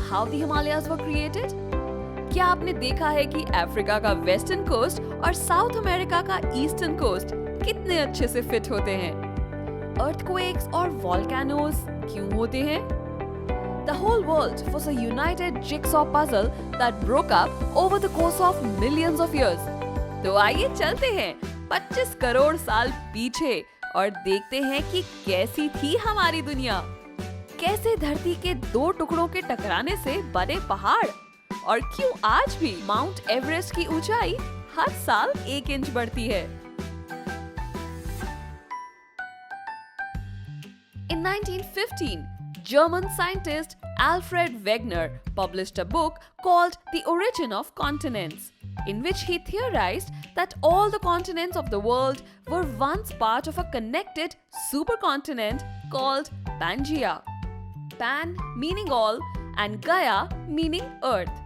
how the Himalayas were created? क्या आपने देखा है कि अफ्रीका का वेस्टर्न कोस्ट और साउथ अमेरिका का ईस्टर्न कोस्ट कितने अच्छे से फिट होते हैं? अर्थक्वेक्स और वोल्केनोज क्यों होते हैं? The whole world was a united jigsaw puzzle that broke up over the course of millions of years. तो आइए चलते हैं 25 करोड़ साल पीछे और देखते हैं कि कैसी थी हमारी दुनिया। कैसे धरती के दो टुकड़ों के टकराने से बने पहाड़ और क्यों आज भी माउंट एवरेस्ट की ऊंचाई हर साल 1 इंच बढ़ती है। In 1915, German scientist Alfred Wegener published a book called The Origin of Continents, in which he theorized that all the continents of the world were once part of a connected supercontinent called Pangaea. Pan meaning all and Gaia meaning earth.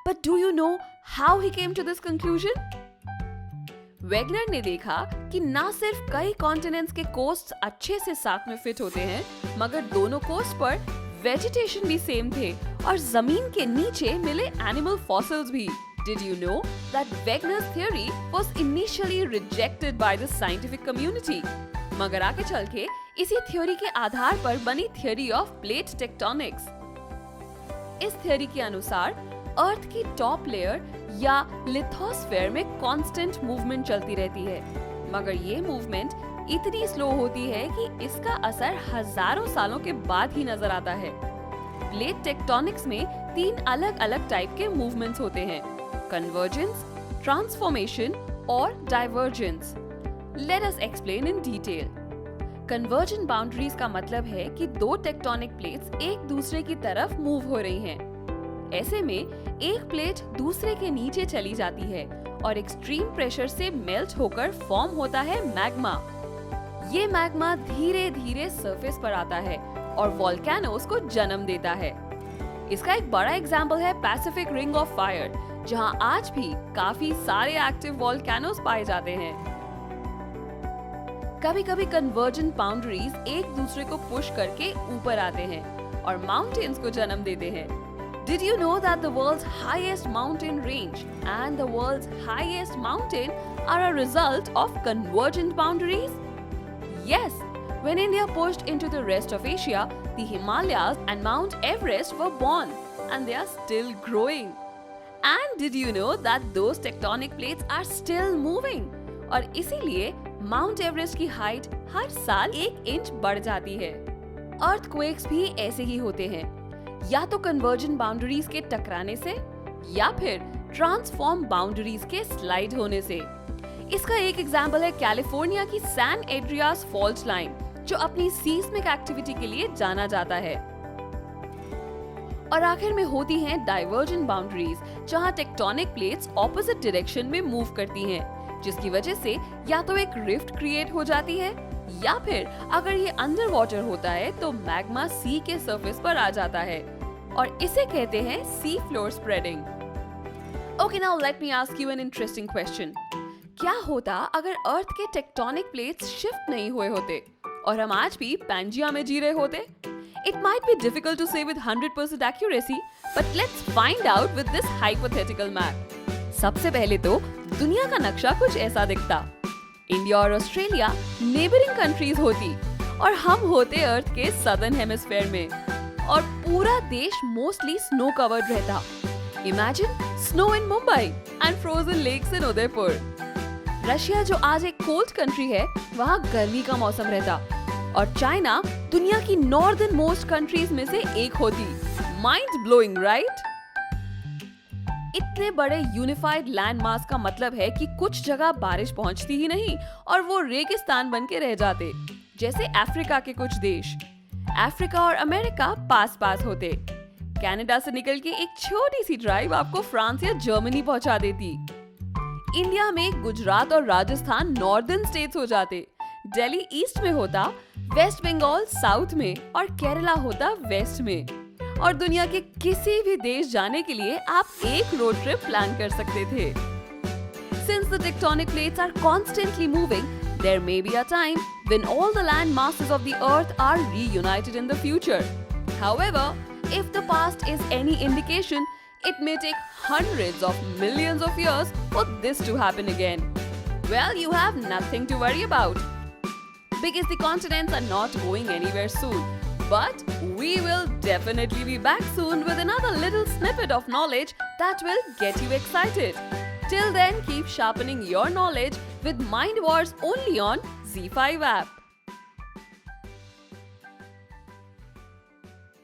But do you know how he came to this conclusion? Wegener ने देखा कि ना सिर्फ कई continents के coast अच्छे से साथ में फिट होते हैं, मगर दोनों कोस्ट पर वेजिटेशन भी सेम थे और जमीन के नीचे मिले एनिमल फॉसिल्स भी। Did you know that Wegener's theory was initially rejected by the scientific community? मगर आगे चल के इसी थ्योरी के आधार पर बनी थ्योरी ऑफ प्लेट टेक्टोनिक्स। इस थ्योरी के अनुसार अर्थ की टॉप लेयर या लिथोस्फेयर में कांस्टेंट मूवमेंट चलती रहती है, मगर ये मूवमेंट इतनी स्लो होती है कि इसका असर हजारों सालों के बाद ही नजर आता है। प्लेट टेक्टोनिक्स में 3 अलग अलग टाइप के मूवमेंट्स होते हैं: कन्वर्जेंस, ट्रांसफॉर्मेशन और divergence. Let us explain in detail. Convergent boundaries का मतलब है कि दो टेक्टोनिक प्लेट्स एक दूसरे की तरफ मूव हो रही हैं। ऐसे में एक प्लेट दूसरे के नीचे चली जाती है और एक्सट्रीम प्रेशर से मेल्ट होकर फॉर्म होता है मैग्मा। ये मैग्मा धीरे धीरे सरफेस पर आता है और वोल्केनोस को जन्म देता है। इसका एक बड़ा एग्जाम्पल है पैसिफिक रिंग ऑफ फायर, जहां आज भी काफी सारे एक्टिव वोल्केनोस पाए जाते हैं। कभी कभी कन्वर्जेंट बाउंड्रीज एक दूसरे को पुश करके ऊपर आते हैं और माउंटेन्स को जन्म देते हैं। Did you know that the world's highest mountain range and the world's highest mountain are a result of convergent boundaries? Yes, when India pushed into the rest of Asia, the Himalayas and Mount Everest were born, and they are still growing. And did you know that those tectonic plates are still moving? और इसीलिए mount Everest की height हर साल 1 inch बढ़ जाती है। Earthquakes भी ऐसे ही होते हैं, या तो कन्वर्जेंट बाउंड्रीज के टकराने से या फिर ट्रांसफॉर्म बाउंड्रीज के स्लाइड होने से। इसका एक एग्जांपल है कैलिफोर्निया की सैन एंड्रियास फॉल्ट लाइन, जो अपनी सीस्मिक एक्टिविटी के लिए जाना जाता है। और आखिर में होती हैं डाइवर्जेंट बाउंड्रीज, जहां टेक्टोनिक प्लेट्स ऑपोजिट डायरेक्शन में मूव करती हैं, जिसकी वजह से या तो एक रिफ्ट क्रिएट हो जाती है या फिर अगर ये अंडर वाटर होता है तो मैग्मा सी के सरफेस पर आ जाता है और इसे कहते हैं sea floor spreading. Okay, now let me ask you an interesting question. क्या होता अगर अर्थ के टेक्टोनिक प्लेट्स शिफ्ट नहीं हुए होते और हम आज भी पैंजिया में जी रहे होते? It might be difficult to say with 100% accuracy, but let's find out with this hypothetical map. सबसे पहले तो दुनिया का नक्शा कुछ ऐसा दिखता। इंडिया और ऑस्ट्रेलिया नेबरिंग कंट्रीज होती और हम होते अर्थ के सदर्न हेमिस्फेयर में और पूरा देश मोस्टली स्नो कवर्ड रहता। Imagine snow in Mumbai and frozen lakes in Udaipur. Russia, जो आज एक कोल्ड कंट्री है, वहाँ गर्मी का मौसम रहता और चाइना दुनिया की नॉर्दर्न मोस्ट कंट्रीज में से एक होती। Mind blowing, right? इतने बड़े यूनिफाइड लैंड मास का मतलब है कि कुछ जगह बारिश पहुंचती ही नहीं और वो रेगिस्तान बन के रह जाते, जैसे अफ्रीका के कुछ देश। अफ्रीका और अमेरिका पास पास होते। कनाडा से निकल के एक छोटी सी ड्राइव आपको फ्रांस या जर्मनी पहुंचा देती। इंडिया में गुजरात और राजस्थान नॉर्दर्न स्टेट्स हो जाते। दिल्ली ईस्ट में होता, वेस्ट बंगाल साउथ में और केरला होता वेस्ट में। और दुनिया के किसी भी देश जाने के लिए आप एक रोड ट्रिप प्लान कर सकते थे। Since the tectonic plates are constantly moving, there may be a time when all the land masses of the earth are reunited in the future. However, If the past is any indication, it may take hundreds of millions of years for this to happen again. Well, you have nothing to worry about, because the continents are not going anywhere soon. But we will definitely be back soon with another little snippet of knowledge that will get you excited. Till then, keep sharpening your knowledge with Mind Wars only on ZEE5 app.